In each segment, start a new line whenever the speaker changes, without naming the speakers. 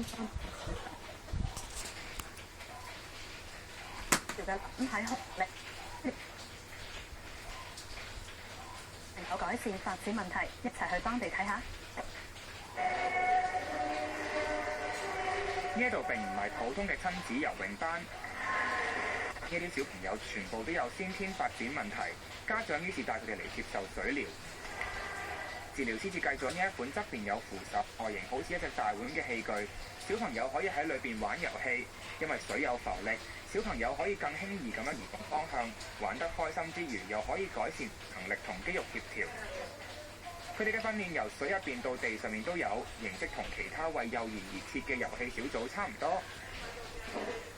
條嘅諗喺學歷，能夠改善發展問題，一齊去當地睇下。
呢度並唔係普通嘅親子游泳班，呢啲小朋友全部都有先天發展問題，家長於是帶佢哋嚟接受水療。治療師設計咗呢一款側邊有扶手、外形好似一隻大碗嘅器具，小朋友可以喺裏邊玩遊戲，因為水有浮力，小朋友可以更輕易咁樣移動方向，玩得開心之餘，又可以改善能力同肌肉協調。佢哋嘅訓練由水入邊到地上面都有，形式同其他為幼兒而設嘅遊戲小組差唔多。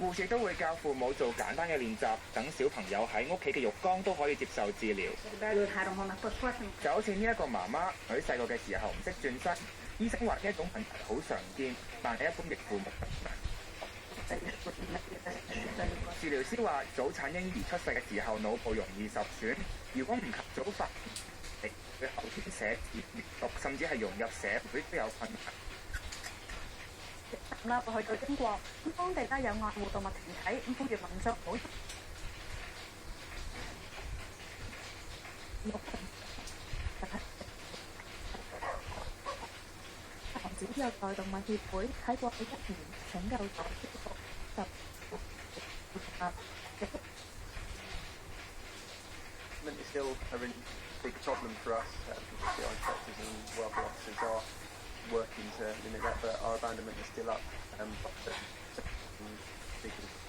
護士都會教父母做簡單嘅練習，等小朋友喺屋企嘅浴缸都可以接受治療。就好似呢一個媽媽，佢細個嘅時候唔識轉身，醫生話呢一種問題好常見，但係一般嘅父母治療師話，早產嬰兒出世嘅時候腦部容易受損，如果唔及早發現，佢後天寫字、閱讀，甚至係融入社會都有困難。
啦，我去到英國，咁當地咧有愛護動物團體，咁呼籲民眾唔好防止虐待動物協會喺過去1年拯救咗
It's still a really big problem for us. The inspectors and welfare officers are working to limit that, but our abandonment is still up. Because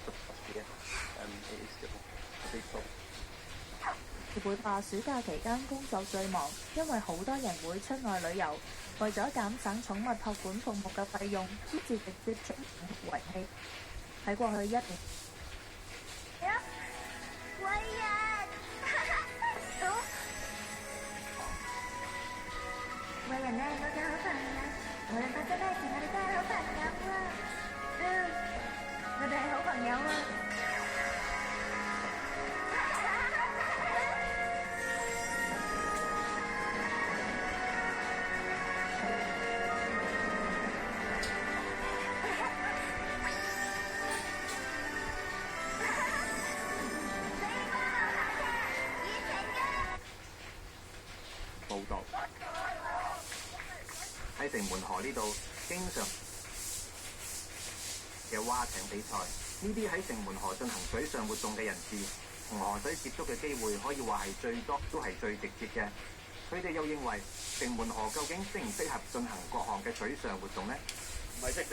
of last year, it is still a big problem.
協會話暑假期間工作最忙，因為好多人會出外旅遊，為咗減省寵物託管服務嘅費用，於是直接將寵物遺棄。喺過去1年，
我哋呢都真係好朋友，我哋發生咩事我哋都係好朋友啊！我哋係好朋友啊！
報道喺城門河呢度經常嘅蛙艇比賽，呢啲喺城門河進行水上活動嘅人士同河水接觸嘅機會可以話係最多，都係最直接嘅。佢哋又認為城門河究竟適唔適合進行各項嘅水上活動呢？
唔係適